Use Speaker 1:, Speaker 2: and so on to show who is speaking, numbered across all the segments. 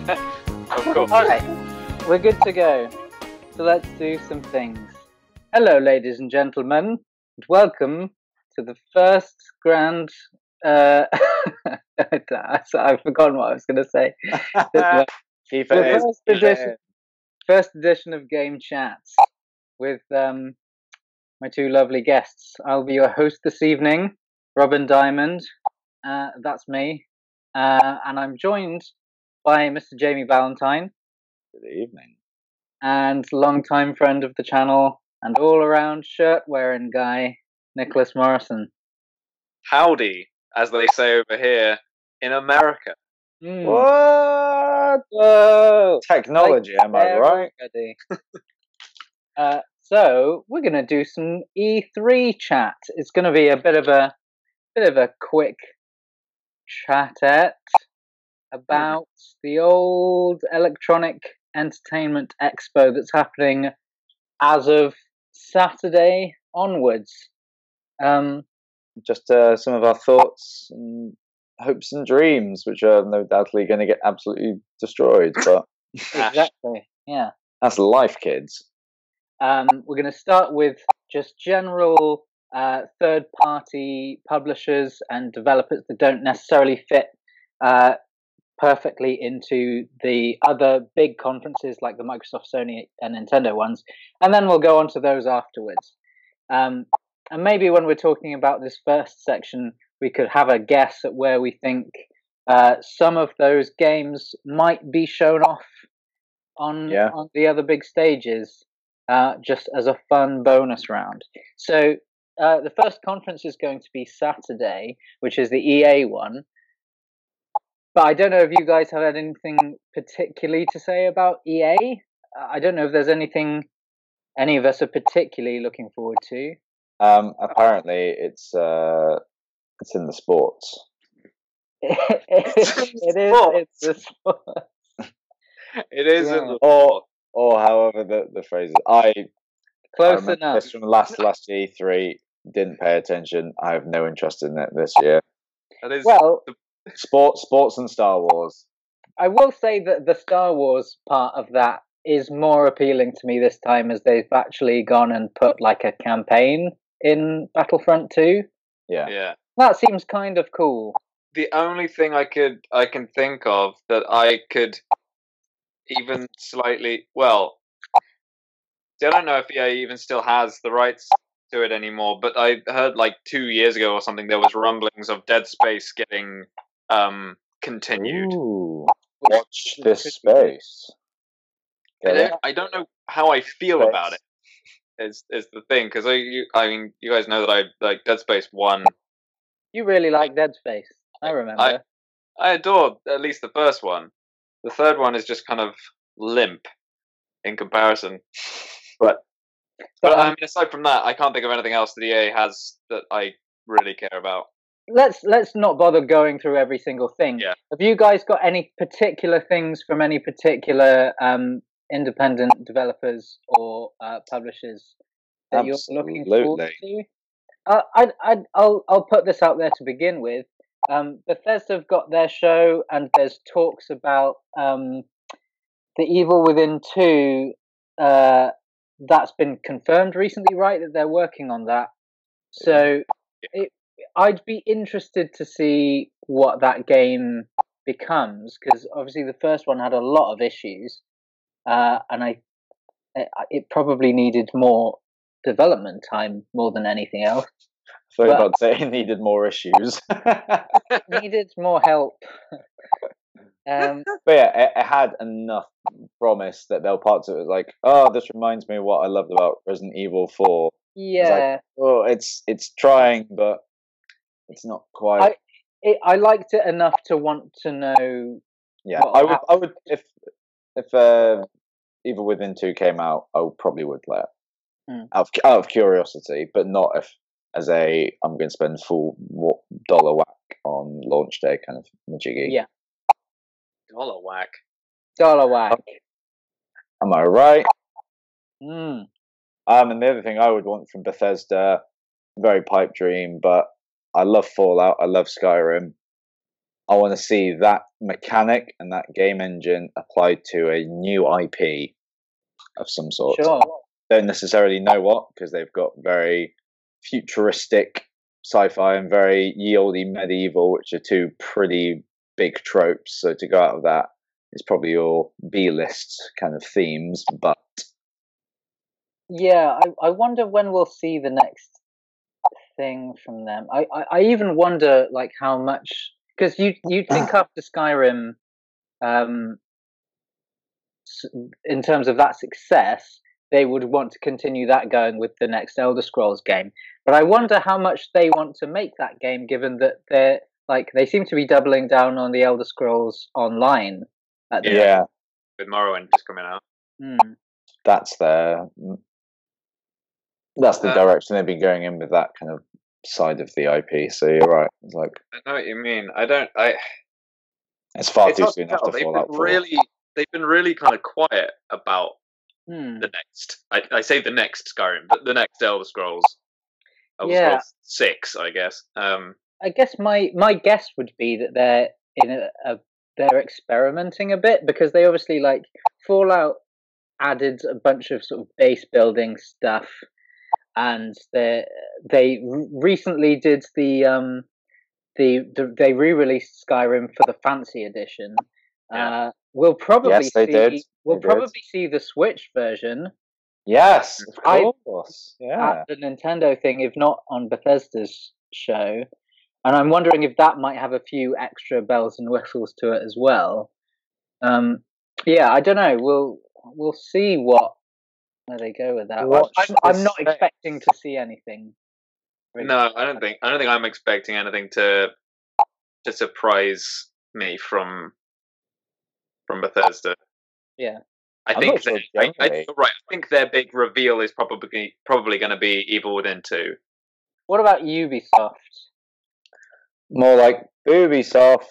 Speaker 1: Of course.
Speaker 2: Alright, we're good to go. So let's do some things. Hello, ladies and gentlemen, and welcome to the first grand. I've forgotten what I was going to say.
Speaker 1: Keep
Speaker 2: The
Speaker 1: it
Speaker 2: first edition of Game Chats with my two lovely guests. I'll be your host this evening, Robin Diamond. That's me. And I'm joined by Mr. Jamie Valentine.
Speaker 1: Good evening.
Speaker 2: And longtime friend of the channel and all-around shirt-wearing guy, Nicholas Morrison.
Speaker 3: Howdy, as they say over here in America.
Speaker 1: What?
Speaker 2: Whoa!
Speaker 1: Technology, am I right?
Speaker 2: So we're going to do some E3 chat. It's going to be a bit of a quick chatette about the old Electronic Entertainment Expo that's happening as of Saturday onwards.
Speaker 1: Just some of our thoughts and hopes and dreams, which are no doubtly going to get absolutely destroyed. But
Speaker 2: Exactly, yeah.
Speaker 1: that's life, kids.
Speaker 2: We're going to start with just general third-party publishers and developers that don't necessarily fit perfectly into the other big conferences like the Microsoft, Sony, and Nintendo ones, and then we'll go on to those afterwards. And maybe when we're talking about this first section, we could have a guess at where we think some of those games might be shown off on the other big stages, just as a fun bonus round. So the first conference is going to be Saturday, which is the EA one. But I don't know if you guys have anything particularly to say about EA. I don't know if there's anything any of us are particularly looking forward to.
Speaker 1: Apparently, it's in the sports.
Speaker 2: It's the sport.
Speaker 3: It is
Speaker 2: Yeah.
Speaker 3: in the sport.
Speaker 1: Or however the phrase is.
Speaker 2: Close
Speaker 1: remember
Speaker 2: enough.
Speaker 1: this from last E3. Didn't pay attention. I have no interest in it this year.
Speaker 3: That is
Speaker 2: Well,
Speaker 1: Sports and Star Wars.
Speaker 2: I will say that the Star Wars part of that is more appealing to me this time, as they've actually gone and put like a campaign in Battlefront 2.
Speaker 3: yeah.
Speaker 2: That seems kind of cool.
Speaker 3: The only thing I can think of that I could even slightly I don't know if EA even still has the rights to it anymore, but I heard like 2 years ago or something there was rumblings of Dead Space getting continued.
Speaker 1: Ooh, watch this space.
Speaker 3: I don't know how I feel about it. Is the thing, because I mean you guys know that I like Dead Space 1.
Speaker 2: You really like Dead Space. I remember.
Speaker 3: I adored at least the first one. The third one is just kind of limp in comparison. But I mean, aside from that, I can't think of anything else that EA has that I really care about.
Speaker 2: Let's not bother going through every single thing.
Speaker 3: Yeah.
Speaker 2: Have you guys got any particular things from any particular independent developers or publishers that you're looking forward to? I'll put this out there to begin with. Bethesda have got their show, and there's talks about The Evil Within 2. That's been confirmed recently, right? That they're working on that. So I'd be interested to see what that game becomes, because obviously the first one had a lot of issues, and it probably needed more development time more than anything else.
Speaker 1: I thought about saying it needed more issues.
Speaker 2: Needed more help.
Speaker 1: But yeah, it had enough promise that there were parts of it like, oh, this reminds me of what I loved about Resident Evil 4.
Speaker 2: Yeah.
Speaker 1: It's trying, but it's not quite.
Speaker 2: I liked it enough to want to know.
Speaker 1: Yeah, I would if Evil Within 2 came out, I probably would play it out of curiosity, but not as I'm going to spend full dollar whack on launch day kind of majiggy.
Speaker 2: Yeah.
Speaker 3: Dollar whack.
Speaker 1: Am I right?
Speaker 2: Mm.
Speaker 1: And the other thing I would want from Bethesda, very pipe dream, but I love Fallout, I love Skyrim. I want to see that mechanic and that game engine applied to a new IP of some sort.
Speaker 2: Sure.
Speaker 1: Don't necessarily know what, because they've got very futuristic sci-fi and very ye olde medieval, which are two pretty big tropes. So to go out of that is probably your B-list kind of themes. But
Speaker 2: yeah, I wonder when we'll see the next thing from them. I even wonder like how much, because you'd think after Skyrim, in terms of that success, they would want to continue that going with the next Elder Scrolls game. But I wonder how much they want to make that game, given that they seem to be doubling down on the Elder Scrolls Online.
Speaker 3: Yeah, with Morrowind just coming out.
Speaker 1: That's the direction they've been going in with that kind of side of the IP. So you're right. It's like,
Speaker 3: I know what you mean. It's
Speaker 1: far too soon after Fallout 4.
Speaker 3: They've been really kind of quiet about the next. I say the next Skyrim, but the next Elder Scrolls. Elder Scrolls 6, I guess.
Speaker 2: I guess my guess would be that they're they're experimenting a bit, because they obviously, like, Fallout added a bunch of sort of base building stuff, and they recently did they re-released Skyrim for the Fancy Edition. We'll probably see the Switch version.
Speaker 1: Yes, of course.
Speaker 2: At the Nintendo thing, if not on Bethesda's show. And I'm wondering if that might have a few extra bells and whistles to it as well. I don't know. We'll see where they go with that. I'm not expecting to see anything.
Speaker 3: Really. No, I don't think I'm expecting anything to surprise me from Bethesda.
Speaker 2: Yeah.
Speaker 3: I think right. I think their big reveal is probably going to be Evil Within 2.
Speaker 2: What about Ubisoft?
Speaker 1: More like Ubisoft.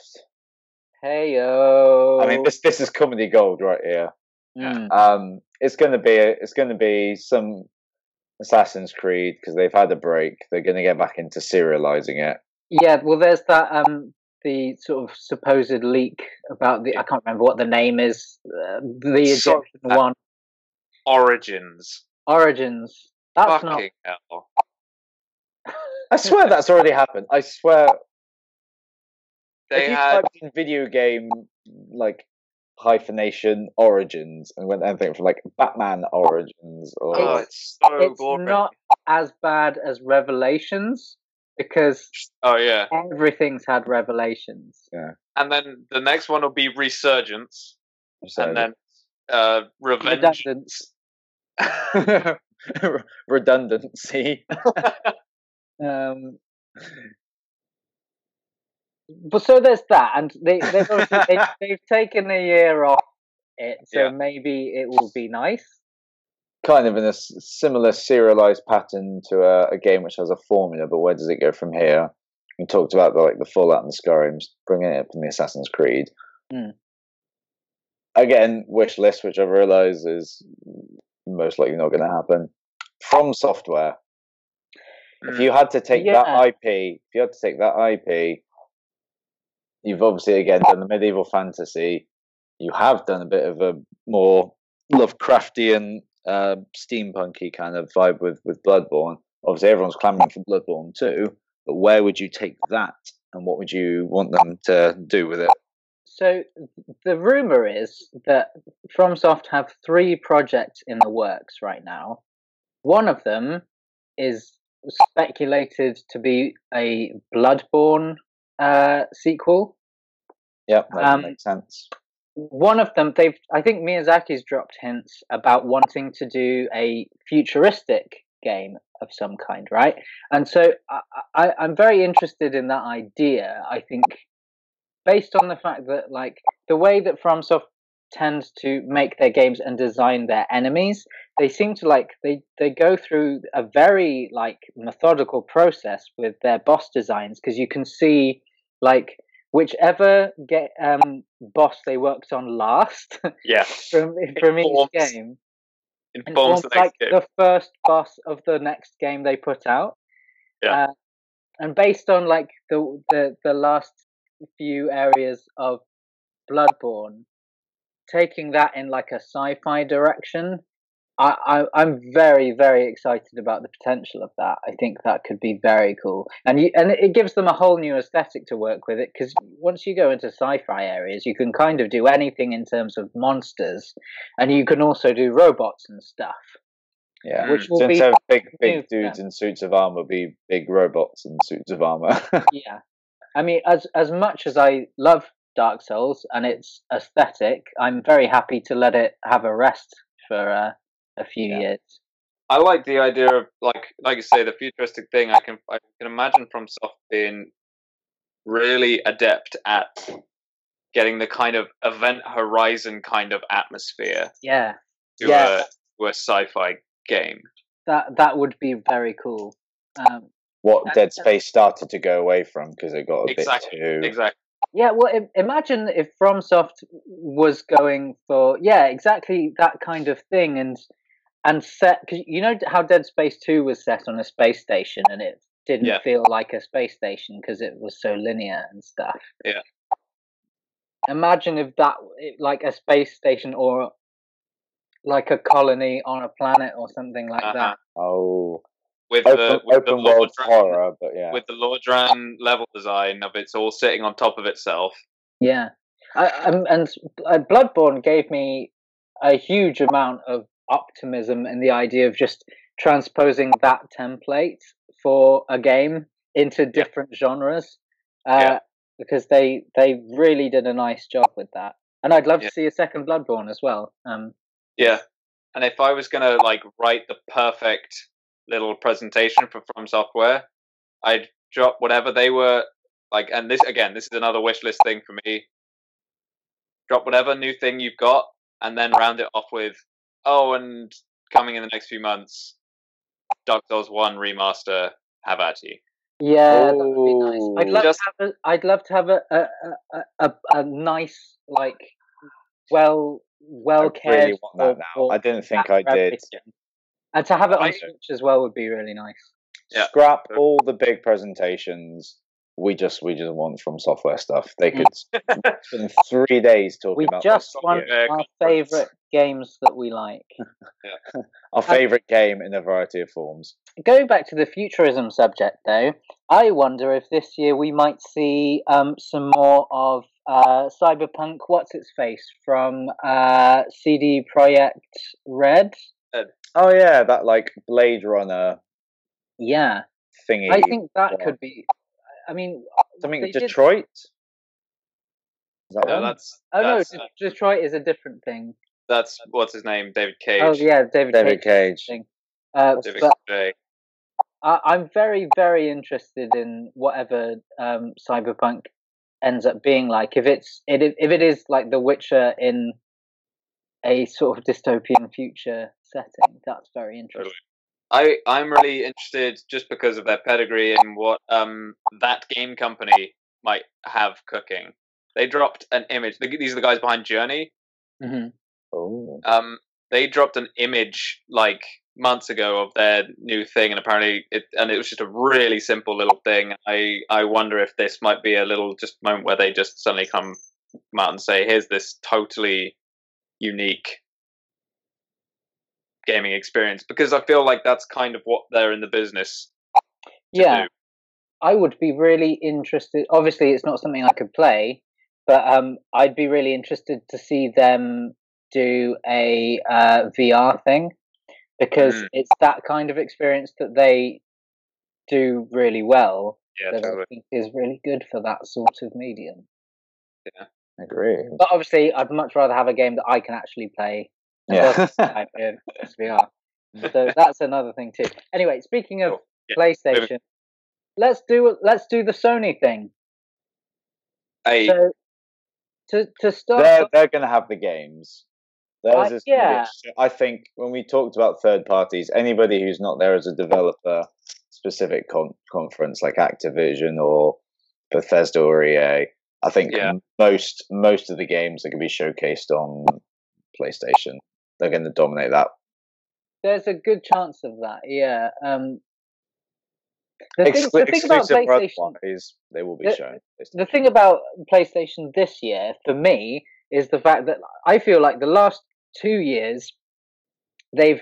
Speaker 2: Heyo.
Speaker 1: I mean, this is comedy gold right here. It's going to be some Assassin's Creed, because they've had a break. They're going to get back into serializing it.
Speaker 2: Yeah, well, there's that the sort of supposed leak about I can't remember what the name is. The Egyptian one.
Speaker 3: Origins.
Speaker 2: That's
Speaker 3: fucking hell.
Speaker 1: I swear that's already happened. I swear.
Speaker 3: They
Speaker 1: typed in video game like hyphenation Origins and went anything from like Batman Origins or
Speaker 3: it's so
Speaker 2: it's
Speaker 3: boring.
Speaker 2: Not as bad as Revelations, because everything's had Revelations.
Speaker 1: Yeah.
Speaker 3: And then the next one will be Resurgence. And then Revengeance.
Speaker 1: Redundancy.
Speaker 2: But so there's that, and they've taken a year off it, so maybe it will be nice.
Speaker 1: Kind of in a similar serialized pattern to a game which has a formula, but where does it go from here? We talked about the Fallout and the Skyrim, bringing it up in the Assassin's Creed. Again, wish list, which I realise is most likely not going to happen. From Software. If you had to take that IP, you've obviously again done the medieval fantasy. You have done a bit of a more Lovecraftian, steampunky kind of vibe with Bloodborne. Obviously, everyone's clamoring for Bloodborne too. But where would you take that, and what would you want them to do with it?
Speaker 2: So the rumor is that FromSoft have 3 projects in the works right now. One of them is speculated to be a Bloodborne sequel.
Speaker 1: Yeah, that makes sense.
Speaker 2: One of them, I think Miyazaki's dropped hints about wanting to do a futuristic game of some kind, right? And so I'm very interested in that idea. I think, based on the fact that, like, the way that FromSoft tends to make their games and design their enemies, they seem to they go through a very methodical process with their boss designs, because you can see whichever boss they worked on last from each game informs the first boss of the next game they put out. And based on the last few areas of Bloodborne, taking that in like a sci-fi direction, I'm very, very excited about the potential of that. I think that could be very cool, and it gives them a whole new aesthetic to work with. It because once you go into sci-fi areas, you can kind of do anything in terms of monsters, and you can also do robots and stuff.
Speaker 1: Yeah, which will be big dudes in suits of armor be big robots in suits of armor.
Speaker 2: Yeah, I mean, as much as I love Dark Souls and its aesthetic, I'm very happy to let it have a rest for a few years.
Speaker 3: I like the idea of like you say, the futuristic thing. I can imagine FromSoft being really adept at getting the kind of Event Horizon kind of atmosphere.
Speaker 2: Yeah.
Speaker 3: To a sci-fi game.
Speaker 2: That would be very cool.
Speaker 1: What Dead Space started to go away from because it got a bit too.
Speaker 3: Exactly.
Speaker 2: Yeah, well, imagine if FromSoft was going for exactly that kind of thing and set, because you know how Dead Space 2 was set on a space station and it didn't feel like a space station because it was so linear and stuff.
Speaker 3: Yeah.
Speaker 2: Imagine if that, like a space station or like a colony on a planet or something like that.
Speaker 1: Oh.
Speaker 3: With
Speaker 1: open world horror, but
Speaker 3: with the Lordran level design of it's all sitting on top of itself.
Speaker 2: Yeah, and Bloodborne gave me a huge amount of optimism in the idea of just transposing that template for a game into different genres, because they really did a nice job with that, and I'd love to see a second Bloodborne as well.
Speaker 3: Yeah, and if I was gonna like write the perfect little presentation for From Software, I'd drop whatever they were like, and this is another wish list thing for me. Drop whatever new thing you've got, and then round it off with, and coming in the next few months, Dark Souls 1 remaster. Have at you.
Speaker 2: Yeah, that would be nice. I'd love to have a nice, like, well cared.
Speaker 1: I really want that now. I didn't think I did.
Speaker 2: And to have it on Switch as well would be really nice.
Speaker 1: Yeah. Scrap all the big presentations. We just want From Software stuff. They could spend 3 days talking about.
Speaker 2: We just want our favourite games that we like.
Speaker 1: Our favourite game in a variety of forms.
Speaker 2: Going back to the futurism subject, though, I wonder if this year we might see some more of Cyberpunk. What's its face from CD Projekt Red?
Speaker 1: Oh yeah, that like Blade Runner.
Speaker 2: Yeah.
Speaker 1: Thingy.
Speaker 2: I think that could be. I mean,
Speaker 1: something Detroit.
Speaker 2: Detroit is a different thing.
Speaker 3: That's what's his name, David Cage.
Speaker 2: Oh yeah, David Cage. I'm very, very interested in whatever Cyberpunk ends up being like. If it is like The Witcher in a sort of dystopian future setting, that's very interesting.
Speaker 3: I'm really interested just because of their pedigree and what that game company might have cooking. They dropped an image. These are the guys behind Journey.
Speaker 2: Mm-hmm.
Speaker 1: Oh.
Speaker 3: They dropped an image like months ago of their new thing, and apparently it was just a really simple little thing. I wonder if this might be a little just moment where they just suddenly come out and say, "Here's this totally unique gaming experience," because I feel like that's kind of what they're in the business to do.
Speaker 2: I would be really interested. Obviously, it's not something I could play, but I'd be really interested to see them do a VR thing, because it's that kind of experience that they do really well.
Speaker 3: Yeah,
Speaker 2: that
Speaker 3: totally.
Speaker 2: I think is really good for that sort of medium.
Speaker 3: Yeah,
Speaker 1: I agree.
Speaker 2: But obviously, I'd much rather have a game that I can actually play.
Speaker 1: Yeah.
Speaker 2: VR. So that's another thing too. Anyway, speaking of PlayStation, let's do the Sony thing. So, to start,
Speaker 1: they're going to have the games. I think when we talked about third parties, anybody who's not there as a developer specific conference like Activision or Bethesda or EA, I think most of the games are going to be showcased on PlayStation. They're going to dominate that.
Speaker 2: There's a good chance of that, yeah. The thing about PlayStation,
Speaker 1: they will be shown.
Speaker 2: The thing about PlayStation this year, for me, is the fact that I feel like the last 2 years, they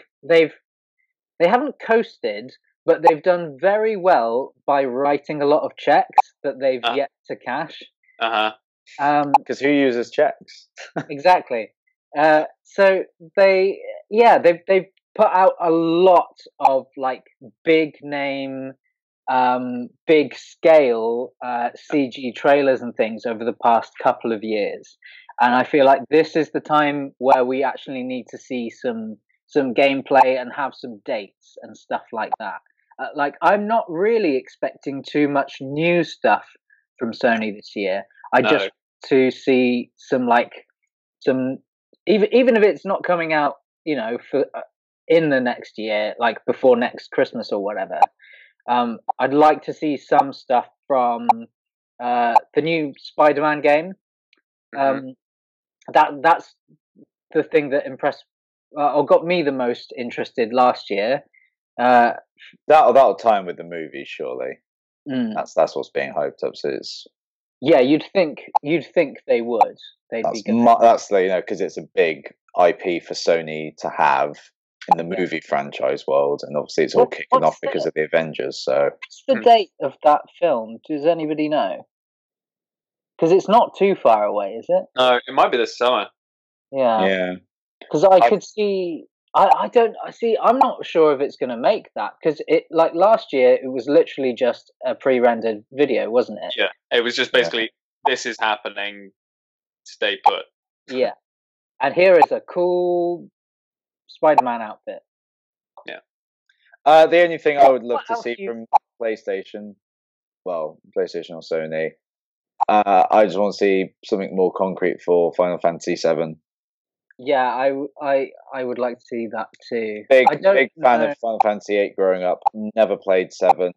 Speaker 2: haven't coasted, but they've done very well by writing a lot of checks that they've yet to cash.
Speaker 1: Because who uses checks?
Speaker 2: Exactly. So they've put out a lot of like big name, big scale CG trailers and things over the past couple of years, and I feel like this is the time where we actually need to see some gameplay and have some dates and stuff like that. Like, I'm not really expecting too much new stuff from Sony this year. I just want to see some even if it's not coming out, for in the next year, like before next Christmas or whatever. I'd like to see some stuff from the new Spider-Man game. That's the thing that impressed or got me the most interested last year.
Speaker 1: That'll time with the movie, surely. That's what's being hyped up. So
Speaker 2: yeah, you'd think they would.
Speaker 1: That's because it's a big IP for Sony to have in the movie franchise world, and obviously it's all kicking off because of the Avengers. So,
Speaker 2: what's the date of that film? Does anybody know? Because it's not too far away, is it?
Speaker 3: No, it might be this summer.
Speaker 2: Yeah. Because I could see. I don't see. I'm not sure if it's going to make that, because it, like last year, it was literally just a pre-rendered video, wasn't it?
Speaker 3: Yeah, it was just basically this is happening. Stay put.
Speaker 2: Yeah, and here is a cool Spider-Man outfit.
Speaker 1: Yeah. The only thing I would love to see from PlayStation or Sony, I just want to see something more concrete for Final Fantasy VII.
Speaker 2: Yeah, I would like to see that too.
Speaker 1: Big fan of Final Fantasy VIII growing up. Never played 7.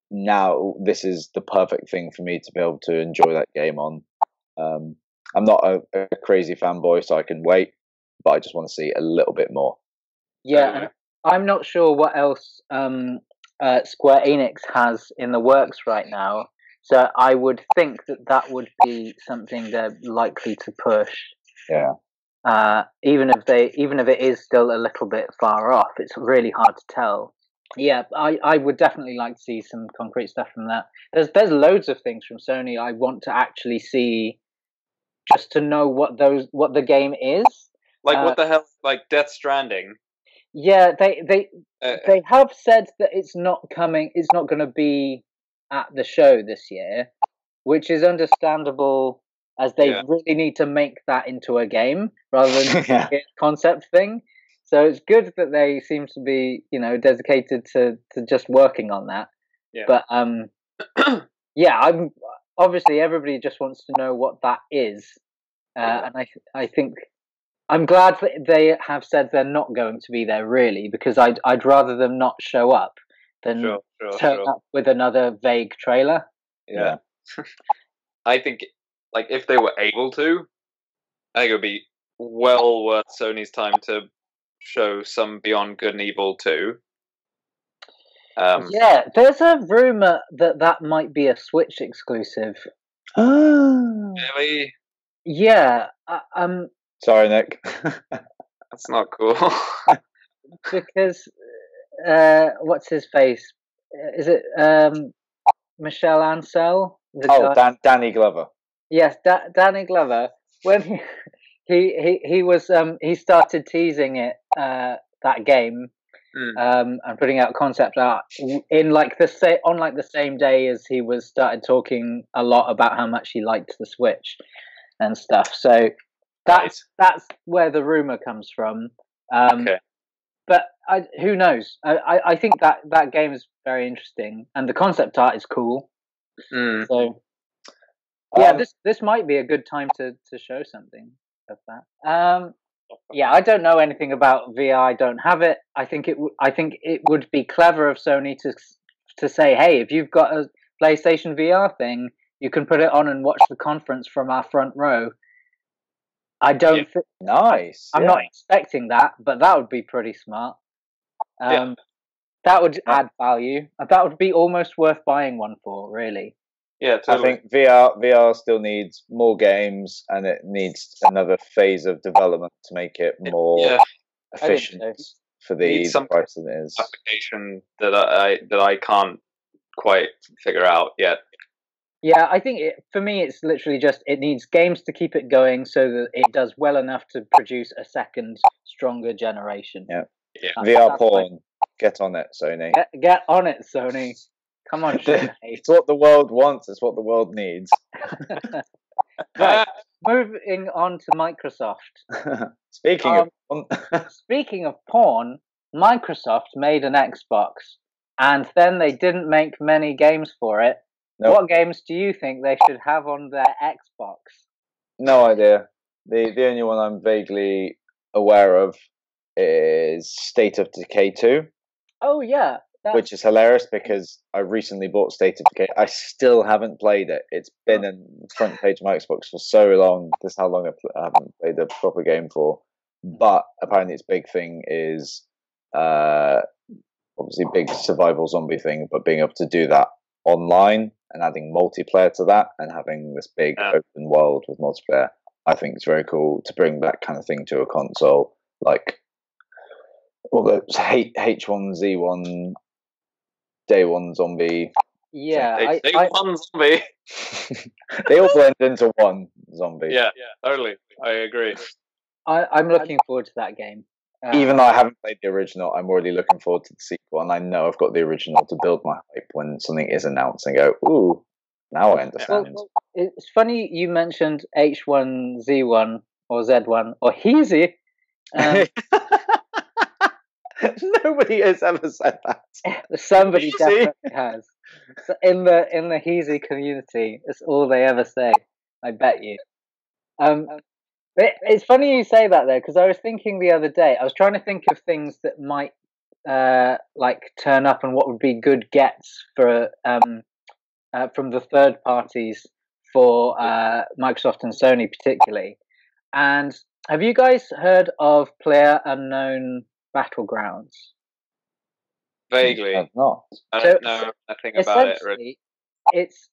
Speaker 1: Now this is the perfect thing for me to be able to enjoy that game on. I'm not a crazy fanboy, so I can wait, but I just want to see a little bit more.
Speaker 2: Yeah, and I'm not sure what else Square Enix has in the works right now, so I would think that would be something they're likely to push.
Speaker 1: Yeah.
Speaker 2: Even if it is still a little bit far off, it's really hard to tell. Yeah, I would definitely like to see some concrete stuff from that. There's loads of things from Sony I want to actually see, just to know what the game is.
Speaker 3: Like what the hell? Like Death Stranding.
Speaker 2: Yeah, they have said that it's not coming. It's not going to be at the show this year, which is understandable, as they really need to make that into a game rather than a concept thing. So it's good that they seem to be, dedicated to just working on that. Yeah. But I'm obviously everybody just wants to know what that is, and I think I'm glad that they have said they're not going to be there, really, because I'd rather them not show up than turn up with another vague trailer.
Speaker 3: Yeah. I think, like, if they were able to, I think it would be well worth Sony's time to show some Beyond Good and Evil 2.
Speaker 2: Yeah, there's a rumor that might be a Switch exclusive.
Speaker 1: Oh,
Speaker 3: really?
Speaker 2: Yeah.
Speaker 1: Sorry, Nick.
Speaker 3: That's not cool.
Speaker 2: Because what's his face? Is it Michelle Ansel?
Speaker 1: Danny Glover.
Speaker 2: Yes, Danny Glover. When he was he started teasing it that game and putting out concept art in on the same day as he was started talking a lot about how much he liked the Switch and stuff. So that's where the rumor comes from.
Speaker 3: Okay.
Speaker 2: But who knows? I think that game is very interesting, and the concept art is cool. So yeah, this might be a good time to show something of that. Yeah, I don't know anything about VR. I don't have it. I think it would be clever of Sony to say, hey, if you've got a PlayStation VR thing, you can put it on and watch the conference from our front row. I don't.
Speaker 1: Nice.
Speaker 2: I'm not expecting that, but that would be pretty smart. That would add value. That would be almost worth buying one for, really.
Speaker 3: Yeah, totally.
Speaker 1: I think VR still needs more games, and it needs another phase of development to make it more efficient for the price that it is.
Speaker 3: Application that I can't quite figure out yet.
Speaker 2: Yeah, I think for me it's literally just it needs games to keep it going so that it does well enough to produce a second stronger generation.
Speaker 1: Yeah. VR porn. Get on it, Sony.
Speaker 2: Get on it, Sony. Come on, Sony.
Speaker 1: It's what the world wants. It's what the world needs.
Speaker 2: Right. Moving on to Microsoft. Speaking of porn, Microsoft made an Xbox, and then they didn't make many games for it. Nope. What games do you think they should have on their Xbox?
Speaker 1: No idea. The only one I'm vaguely aware of is State of Decay 2.
Speaker 2: Oh, yeah.
Speaker 1: Which is hilarious because I recently bought State of Decay. I still haven't played it. It's been on the front page of my Xbox for so long. This is how long I haven't played a proper game for. But apparently its big thing is obviously big survival zombie thing, but being able to do that online and adding multiplayer to that and having this big open world with multiplayer, I think it's very cool to bring that kind of thing to a console. Like all those H1Z1 Day One Zombie.
Speaker 2: Yeah,
Speaker 3: Day One Zombie.
Speaker 1: They all blend into one zombie.
Speaker 3: Yeah, totally. I agree.
Speaker 2: I'm looking forward to that game.
Speaker 1: Even though I haven't played the original, I'm already looking forward to the sequel, and I know I've got the original to build my hype when something is announced and go, ooh, now I understand.
Speaker 2: Well, it's funny you mentioned H1Z1 or Z1 or Heezy.
Speaker 1: Nobody has ever said that.
Speaker 2: Somebody definitely has. So in the Heezy community, it's all they ever say. I bet you. It's funny you say that though, because I was thinking the other day. I was trying to think of things that might like turn up and what would be good gets for from the third parties for Microsoft and Sony particularly. And have you guys heard of PlayerUnknown Battlegrounds?
Speaker 3: Vaguely.
Speaker 1: I've not.
Speaker 3: I don't know nothing about it. Really.
Speaker 2: It's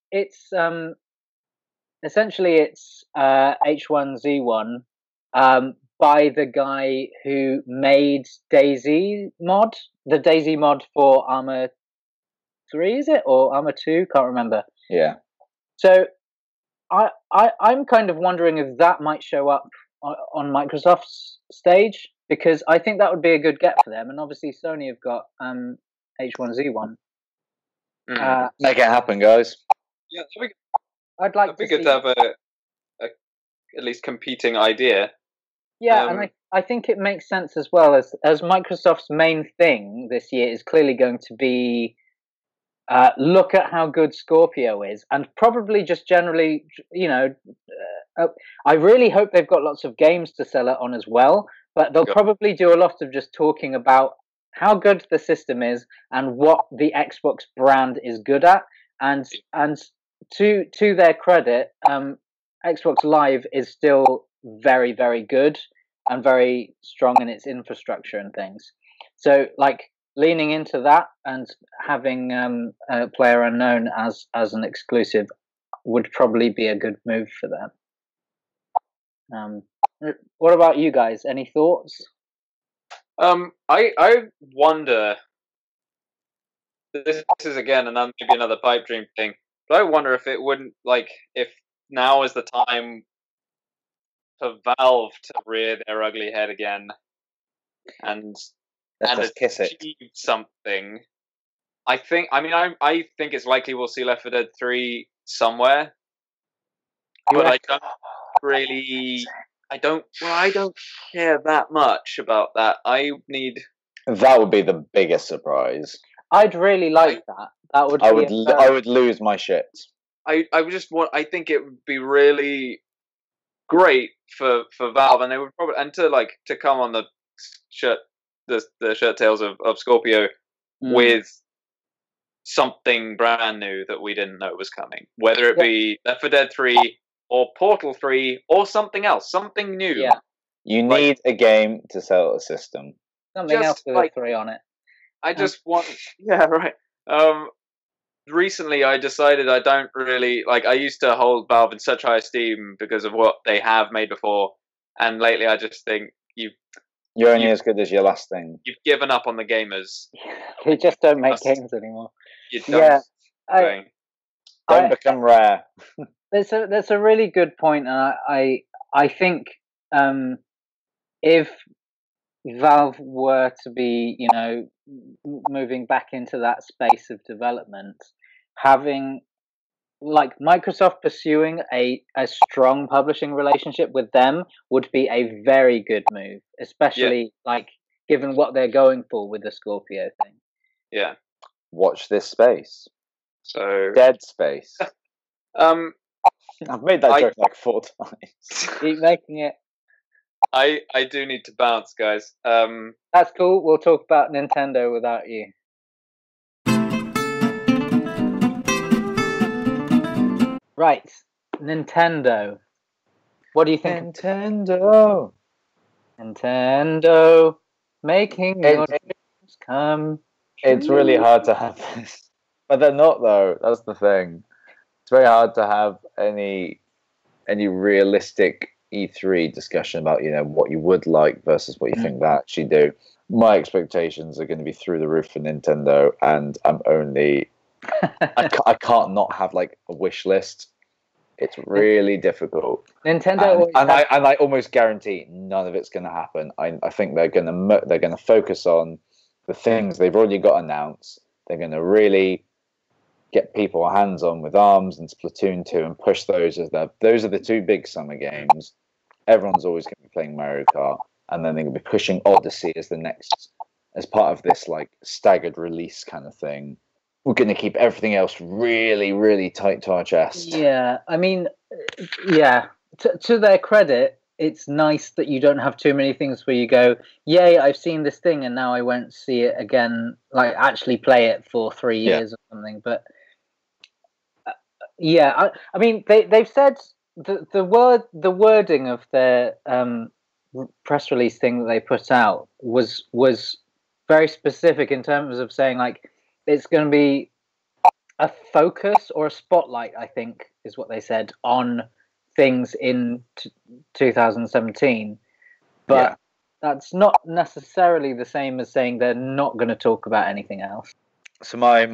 Speaker 2: essentially it's H1Z1 by the guy who made DayZ mod, the DayZ mod for Arma 3, is it, or Arma 2? Can't remember.
Speaker 1: Yeah.
Speaker 2: So I'm kind of wondering if that might show up on Microsoft's stage, because I think that would be a good get for them, and obviously Sony have got H1Z1.
Speaker 1: Make it happen, guys.
Speaker 3: Yeah,
Speaker 2: I'd like
Speaker 3: to have a at least competing idea.
Speaker 2: Yeah, and I think it makes sense as well, as Microsoft's main thing this year is clearly going to be look at how good Scorpio is, and probably just generally, you know, I really hope they've got lots of games to sell it on as well, but they'll probably do a lot of just talking about how good the system is and what the Xbox brand is good at, and to their credit, Xbox Live is still very, very good and very strong in its infrastructure and things. So, like, leaning into that and having PlayerUnknown as an exclusive would probably be a good move for them. What about you guys? Any thoughts?
Speaker 3: I wonder. This is again maybe another pipe dream thing, but I wonder if it wouldn't, like, if now is the time for Valve to rear their ugly head again and achieve something. I think it's likely we'll see Left 4 Dead 3 somewhere, but I don't care that much about that.
Speaker 1: That would be the biggest surprise.
Speaker 2: I'd really like that. That would.
Speaker 1: I would lose my shit.
Speaker 3: I think it would be really great for Valve, and they would probably to come on the shirt tails of Scorpio with something brand new that we didn't know was coming, whether it be Left 4 Dead 3 or Portal 3 or something else, something new.
Speaker 2: Yeah,
Speaker 1: you need a game to sell a system.
Speaker 2: Something else with a 3 on it.
Speaker 3: I just want. Yeah, right. Recently I decided I don't really like. I used to hold Valve in such high esteem because of what they have made before, and lately I just think
Speaker 1: you're only as good as your last thing.
Speaker 3: You've given up on the gamers.
Speaker 2: They just don't make games anymore.
Speaker 3: You don't.
Speaker 1: Don't become rare.
Speaker 2: That's a really good point, and I think if Valve were to be, you know, moving back into that space of development, having like Microsoft pursuing a strong publishing relationship with them would be a very good move, especially like given what they're going for with the Scorpio thing.
Speaker 3: Yeah.
Speaker 1: Watch this space.
Speaker 3: So
Speaker 1: Dead Space. I've made that joke like 4 times.
Speaker 2: Keep making it.
Speaker 3: I do need to bounce, guys.
Speaker 2: That's cool. We'll talk about Nintendo without you. Right, Nintendo. What do you think? Nintendo, making your dreams come true.
Speaker 1: It's really hard to have this, but they're not though. That's the thing. It's very hard to have any realistic E3 discussion about, you know, what you would like versus what you think they actually do. My expectations are going to be through the roof for Nintendo, and I'm only I can't not have like a wish list. It's really difficult.
Speaker 2: Nintendo
Speaker 1: and I almost guarantee none of it's going to happen. I think they're going to focus on the things they've already got announced. They're going to really get people hands on with ARMS and Splatoon 2 and push those as those are the 2 big summer games. Everyone's always going to be playing Mario Kart, and then they're going to be pushing Odyssey as the next, as part of this like staggered release kind of thing. We're going to keep everything else really, really tight to our chest.
Speaker 2: Yeah, I mean, yeah. To their credit, it's nice that you don't have too many things where you go, "Yay, I've seen this thing, and now I won't see it again." Like actually play it for 3 years or something. But yeah, I mean, they've said the wording of their press release thing that they put out was very specific in terms of saying like it's going to be a focus or a spotlight, I think is what they said, on things in 2017. But that's not necessarily the same as saying they're not going to talk about anything else.
Speaker 1: So my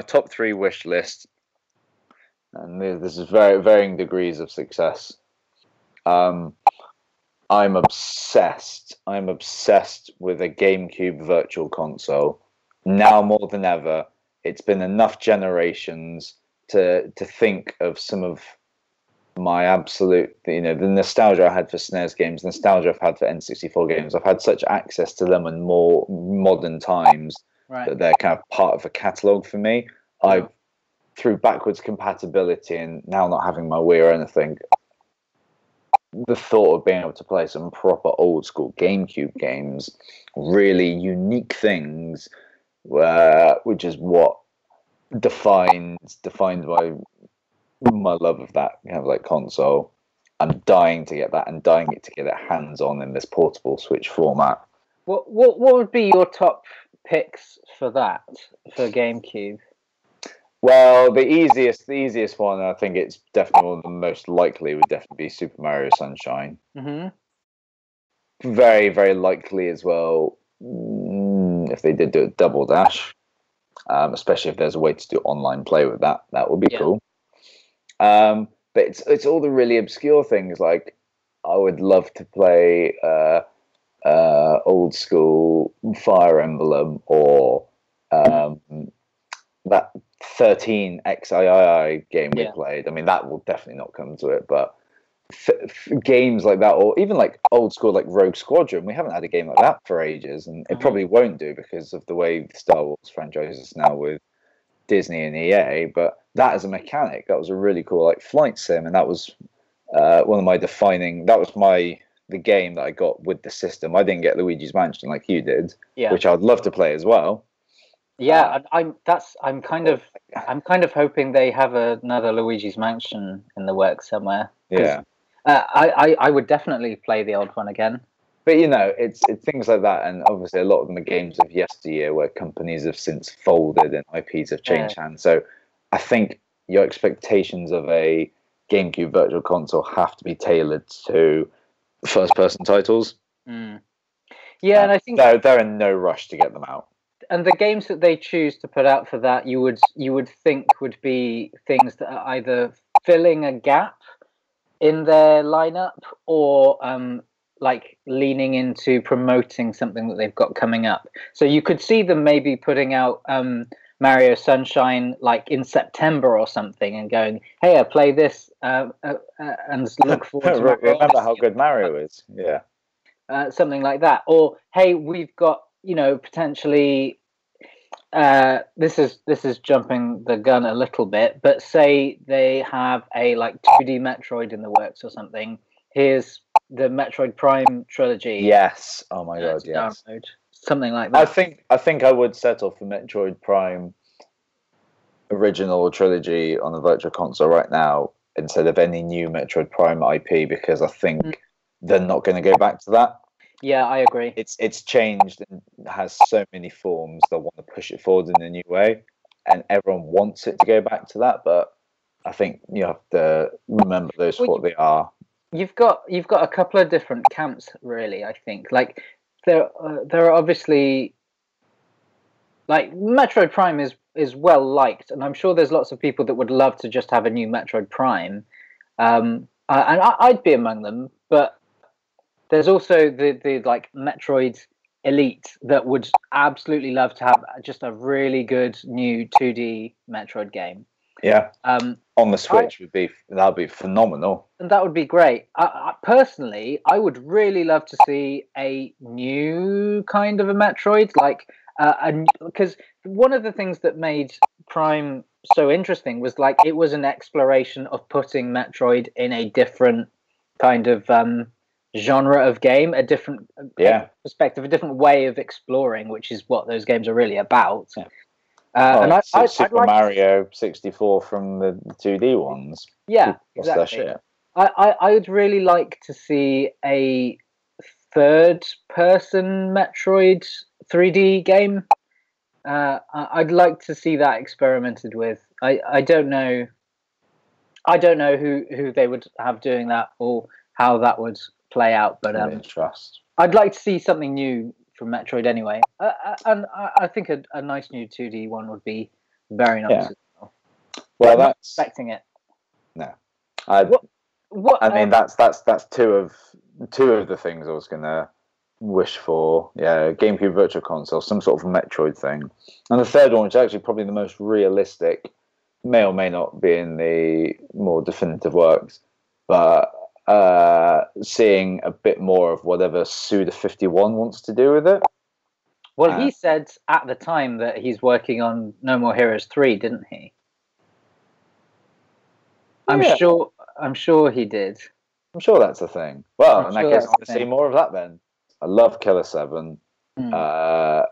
Speaker 1: top 3 wish list, and this is varying degrees of success. I'm obsessed with a GameCube Virtual Console. Now more than ever, it's been enough generations to think of some of my absolute, you know, the nostalgia I had for SNES games, nostalgia I've had for N64 games. I've had such access to them in more modern times that they're kind of part of a catalogue for me. I've, through backwards compatibility and now not having my Wii or anything, the thought of being able to play some proper old school GameCube games, really unique things, which is what defined my love of that kind of like console. I'm dying to get that and dying to get it hands on in this portable Switch format.
Speaker 2: What would be your top picks for that, for GameCube?
Speaker 1: Well, the easiest one, I think it's definitely one of the most likely, would definitely be Super Mario Sunshine.
Speaker 2: Mm-hmm.
Speaker 1: Very, very likely as well, if they did do a Double Dash, especially if there's a way to do online play with that, that would be cool. But it's all the really obscure things, like I would love to play old school Fire Emblem or that 13 XIII game we played. I mean, that will definitely not come to it, but games like that, or even like old school like Rogue Squadron, we haven't had a game like that for ages, and it probably won't do because of the way the Star Wars franchise is now with Disney and EA. But that as a mechanic, that was a really cool like flight sim, and that was one of my defining, that was the game that I got with the system. I didn't get Luigi's Mansion like you did, which I'd love to play as well.
Speaker 2: Yeah, I'm kind of hoping they have another Luigi's Mansion in the works somewhere.
Speaker 1: Yeah,
Speaker 2: I would definitely play the old one again.
Speaker 1: But it's things like that, and obviously a lot of them are games of yesteryear where companies have since folded and IPs have changed hands. So I think your expectations of a GameCube Virtual Console have to be tailored to first-person titles.
Speaker 2: Yeah, and I think
Speaker 1: they're in no rush to get them out.
Speaker 2: And the games that they choose to put out for that, you would think would be things that are either filling a gap in their lineup or like leaning into promoting something that they've got coming up. So you could see them maybe putting out Mario Sunshine like in September or something, and going, "Hey, I play this and look forward to Mario
Speaker 1: remember how good Mario is." Yeah,
Speaker 2: something like that. Or hey, we've got potentially. This is jumping the gun a little bit, but say they have a like 2D Metroid in the works or something. Here's the Metroid Prime trilogy.
Speaker 1: Yes. Oh my god, yes.
Speaker 2: Download. Something like that.
Speaker 1: I think I would settle for Metroid Prime original trilogy on the Virtual Console right now instead of any new Metroid Prime IP, because I think they're not going to go back to that.
Speaker 2: Yeah, I agree.
Speaker 1: It's changed and has so many forms. They want to push it forward in a new way, and everyone wants it to go back to that. But I think you have to remember those for what they are.
Speaker 2: You've got a couple of different camps, really. I think like there are obviously like Metroid Prime is well liked, and I'm sure there's lots of people that would love to just have a new Metroid Prime, and I'd be among them. But there's also the like Metroid Elite that would absolutely love to have just a really good new 2D Metroid game.
Speaker 1: Yeah. On the Switch that'd be phenomenal.
Speaker 2: And that would be great. Personally, I would really love to see a new kind of a Metroid, like because one of the things that made Prime so interesting was like it was an exploration of putting Metroid in a different kind of genre of game, a different perspective, a different way of exploring, which is what those games are really about.
Speaker 1: Yeah. Super Mario 64 from the 2D ones.
Speaker 2: Yeah, exactly. I would really like to see a third-person Metroid 3D game. I'd like to see that experimented with. I don't know who they would have doing that or how that would play out, but I'd like to see something new from Metroid anyway, and I think a nice new 2D one would be very nice.
Speaker 1: Yeah.
Speaker 2: As well.
Speaker 1: Well,
Speaker 2: I'm not expecting it.
Speaker 1: No,
Speaker 2: what?
Speaker 1: I mean, that's two of the things I was gonna wish for. Yeah, GameCube Virtual Console, some sort of Metroid thing, and the third one, which is actually probably the most realistic, may or may not be in the more definitive works, but seeing a bit more of whatever Suda51 wants to do with it.
Speaker 2: Well, he said at the time that he's working on No More Heroes 3, didn't he? I'm sure he did.
Speaker 1: I'm sure that's a thing. Well, in that case, I want to see more of that then. I love Killer 7.
Speaker 2: Killer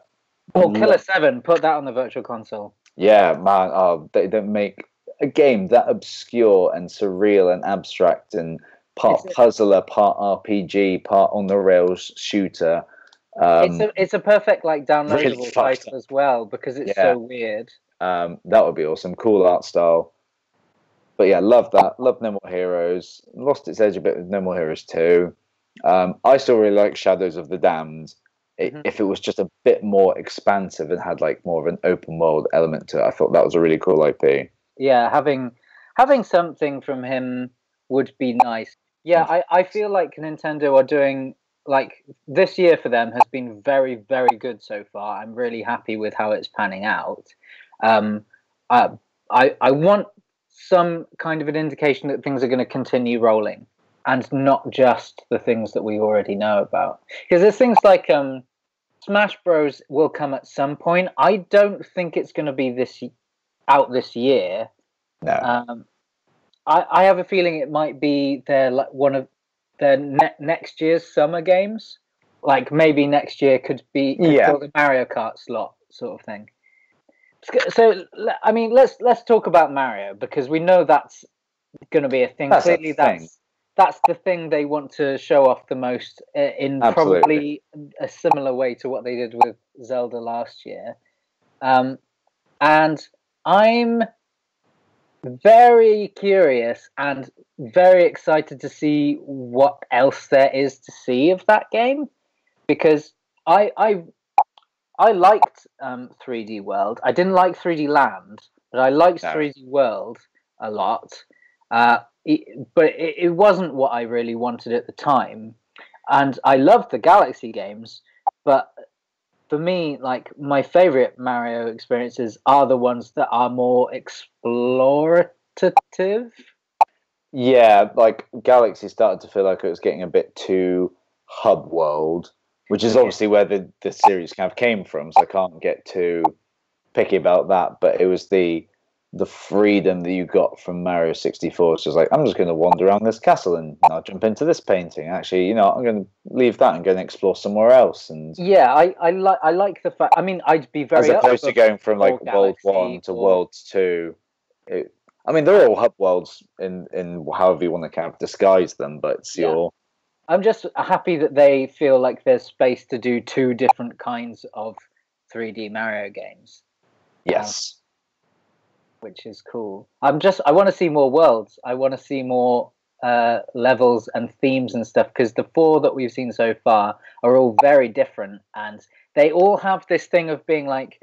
Speaker 2: 7, put that on the Virtual Console.
Speaker 1: Yeah, man. Oh, they don't make a game that obscure and surreal and abstract and part puzzler, part RPG, part on the rails shooter.
Speaker 2: It's a perfect like downloadable title as well because it's so weird.
Speaker 1: That would be awesome. Cool art style. But yeah, love that. Love No More Heroes. Lost its edge a bit with No More Heroes 2. I still really like Shadows of the Damned. If it was just a bit more expansive and had like more of an open world element to it, I thought that was a really cool IP.
Speaker 2: Yeah, having something from him would be nice. Yeah, I feel like Nintendo are doing like this year for them has been very, very good so far. I'm really happy with how it's panning out. I want some kind of an indication that things are going to continue rolling and not just the things that we already know about. Because there's things like Smash Bros will come at some point. I don't think it's going to be out this year.
Speaker 1: No.
Speaker 2: I have a feeling it might be one of their next year's summer games. Like maybe next year could fill the Mario Kart slot sort of thing. So I mean, let's talk about Mario because we know that's going to be a thing. Clearly, that's the thing they want to show off the most in probably a similar way to what they did with Zelda last year. And I'm very curious and very excited to see what else there is to see of that game, because I liked 3D World. I didn't like 3D Land, but I liked 3D World a lot. But it wasn't what I really wanted at the time. And I loved the Galaxy games, but for me, like, my favorite Mario experiences are the ones that are more explorative.
Speaker 1: Yeah, like Galaxy started to feel like it was getting a bit too hub world, which is obviously where the series kind of came from, so I can't get too picky about that, but it was the freedom that you got from Mario 64. It's just like, I'm just going to wander around this castle and I'll jump into this painting. Actually, I'm going to leave that and go and explore somewhere else. And
Speaker 2: yeah, I like the fact. I mean, I'd be very
Speaker 1: as opposed to going from like World 1 to World 2. I mean, they're all hub worlds in however you want to kind of disguise them, but it's your.
Speaker 2: I'm just happy that they feel like there's space to do two different kinds of 3D Mario games.
Speaker 1: Yes.
Speaker 2: Which is cool. I want to see more worlds. I want to see more levels and themes and stuff, because the 4 that we've seen so far are all very different, and they all have this thing of being like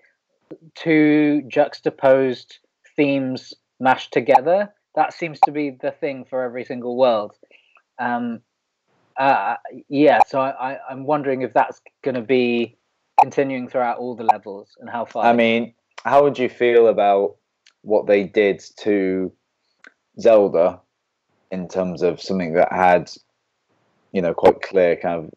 Speaker 2: two juxtaposed themes mashed together. That seems to be the thing for every single world. So I'm wondering if that's going to be continuing throughout all the levels and how far.
Speaker 1: I mean, how would you feel about what they did to Zelda in terms of something that had, quite clear kind of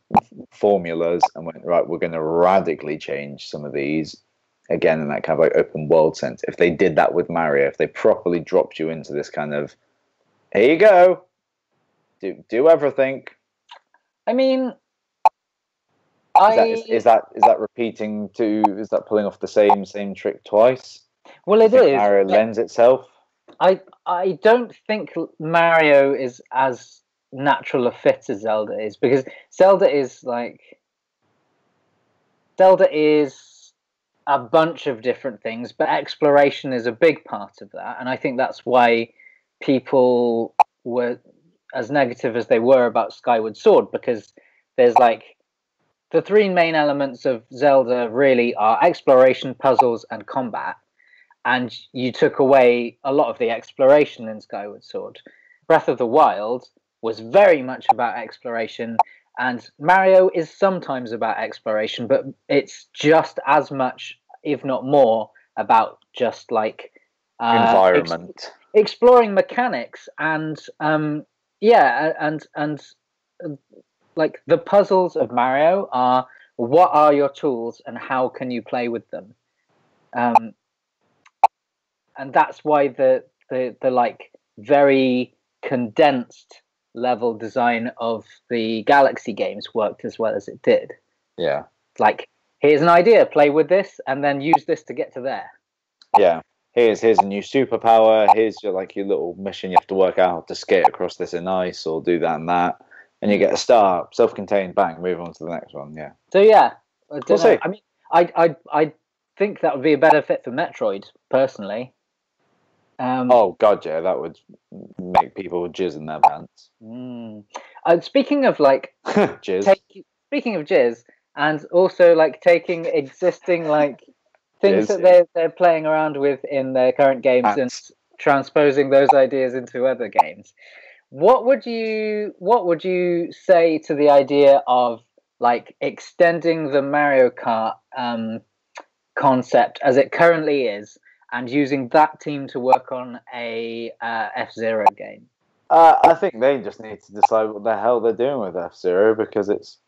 Speaker 1: formulas, and went, right, we're going to radically change some of these again in that kind of like open world sense? If they did that with Mario, if they properly dropped you into this kind of, here you go, do everything.
Speaker 2: I mean,
Speaker 1: is that repeating is that pulling off the same trick twice?
Speaker 2: Well, it is.
Speaker 1: Mario lends itself.
Speaker 2: I don't think Mario is as natural a fit as Zelda is, because Zelda is a bunch of different things, but exploration is a big part of that, and I think that's why people were as negative as they were about Skyward Sword, because there's like the 3 main elements of Zelda really are exploration, puzzles, and combat. And you took away a lot of the exploration in Skyward Sword. Breath of the Wild was very much about exploration, and Mario is sometimes about exploration, but it's just as much, if not more, about just like
Speaker 1: environment,
Speaker 2: exploring mechanics, and like the puzzles of Mario are, what are your tools and how can you play with them? And that's why the like very condensed level design of the Galaxy games worked as well as it did.
Speaker 1: Yeah.
Speaker 2: Like, here's an idea, play with this, and then use this to get to there.
Speaker 1: Yeah. Here's a new superpower. Here's your little mission you have to work out to skate across this in ice or do that and that. And you get a star, self-contained, bang, move on to the next one. Yeah.
Speaker 2: So yeah.
Speaker 1: We'll see.
Speaker 2: I mean, I think that would be a better fit for Metroid, personally.
Speaker 1: Oh god, yeah, that would make people jizz in their pants.
Speaker 2: Speaking of like
Speaker 1: jizz.
Speaker 2: Speaking of jizz, and also like taking existing like things that they're playing around with in their current games and transposing those ideas into other games. What would you say to the idea of like extending the Mario Kart concept as it currently is, and using that team to work on a F-Zero game?
Speaker 1: I think they just need to decide what the hell they're doing with F-Zero, because it's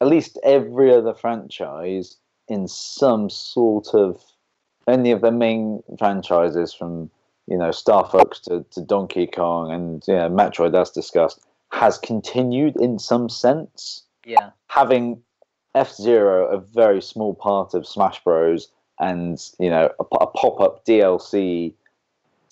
Speaker 1: at least every other franchise in some sort of any of the main franchises, from Star Fox to Donkey Kong and Metroid, as discussed, has continued in some sense.
Speaker 2: Yeah,
Speaker 1: having F-Zero a very small part of Smash Bros. And a pop-up DLC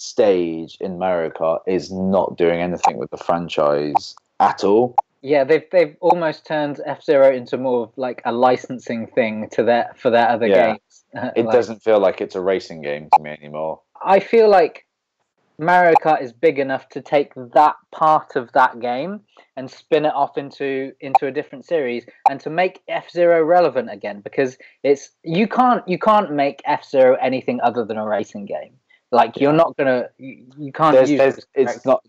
Speaker 1: stage in Mario Kart is not doing anything with the franchise at all.
Speaker 2: Yeah, they've almost turned F-Zero into more of like a licensing thing for their other games.
Speaker 1: It doesn't feel like it's a racing game to me anymore.
Speaker 2: I feel like Mario Kart is big enough to take that part of that game and spin it off into a different series, and to make F-Zero relevant again, because you can't make F-Zero anything other than a racing game. Like you're not gonna you can't
Speaker 1: doesn't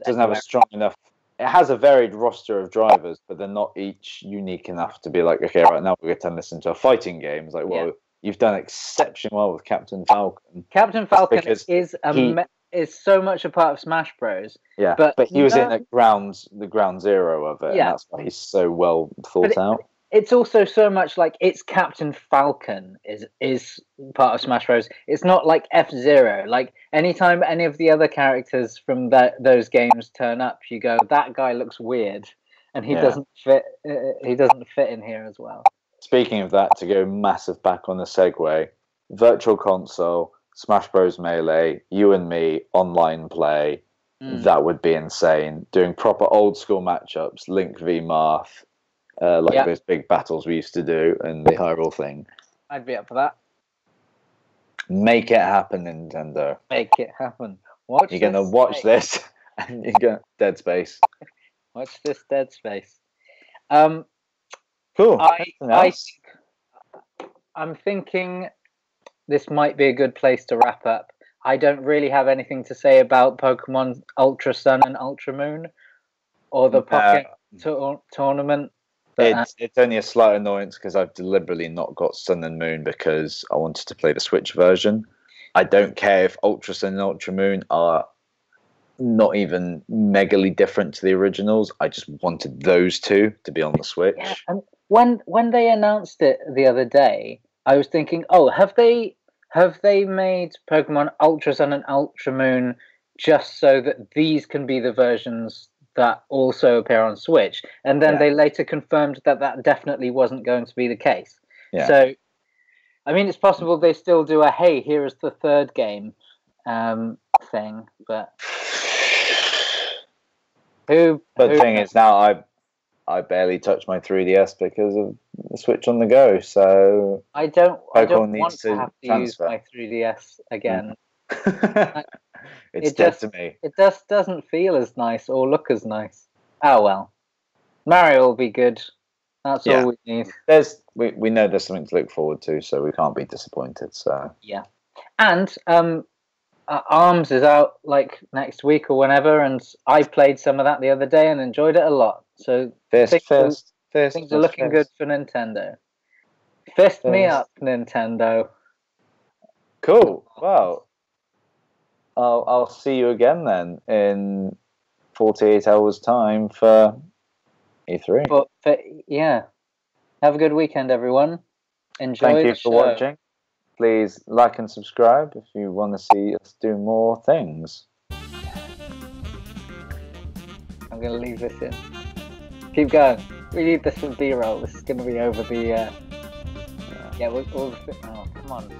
Speaker 1: have a strong enough. It has a varied roster of drivers, but they're not each unique enough to be like, okay, right now we're going to turn this into a fighting game. It's like, well, you've done exceptionally well with Captain Falcon.
Speaker 2: Captain Falcon is so much a part of Smash Bros.
Speaker 1: Yeah, but he was in the ground zero of it, and that's why he's so well thought out.
Speaker 2: It's also so much like it's Captain Falcon is part of Smash Bros. It's not like F-Zero. Like anytime any of the other characters from those games turn up, you go, that guy looks weird, and he doesn't fit. He doesn't fit in here as well.
Speaker 1: Speaking of that, to go massive back on the segue, Virtual Console, Smash Bros. Melee, you and me, online play, that would be insane. Doing proper old school matchups, Link v Marth. Those big battles we used to do and the Hyrule thing.
Speaker 2: I'd be up for that.
Speaker 1: Make it happen, Nintendo.
Speaker 2: Make it happen.
Speaker 1: You're going to watch this and you're going to Dead Space.
Speaker 2: Watch this Dead Space.
Speaker 1: Cool.
Speaker 2: I'm thinking this might be a good place to wrap up. I don't really have anything to say about Pokemon Ultra Sun and Ultra Moon or the Pocket Tournament.
Speaker 1: It's only a slight annoyance because I've deliberately not got Sun and Moon because I wanted to play the Switch version. I don't care if Ultra Sun and Ultra Moon are not even megally different to the originals. I just wanted those two to be on the Switch.
Speaker 2: Yeah, and when they announced it the other day, I was thinking, oh, have they made Pokemon Ultra Sun and Ultra Moon just so that these can be the versions that also appear on Switch? And then they later confirmed that definitely wasn't going to be the case. Yeah. So, I mean, it's possible they still do a, hey, here is the third game thing, but...
Speaker 1: The thing is, now I barely touch my 3DS because of the Switch on the go, so... I don't
Speaker 2: want to have to use my 3DS again.
Speaker 1: It's dead to me.
Speaker 2: It just doesn't feel as nice or look as nice. Oh well. Mario will be good. That's all we need.
Speaker 1: We know there's something to look forward to, so we can't be disappointed. So
Speaker 2: yeah. And ARMS is out like next week or whenever, and I played some of that the other day and enjoyed it a lot. So things are looking good for Nintendo. Fist me up, Nintendo.
Speaker 1: Cool. Wow. I'll see you again then in 48 hours' time for E3.
Speaker 2: Have a good weekend, everyone. Enjoy.
Speaker 1: Thank you for watching. Please like and subscribe if you want to see us do more things.
Speaker 2: I'm going to leave this in. Keep going. We need this for B-roll. This is going to be over the... oh, come on.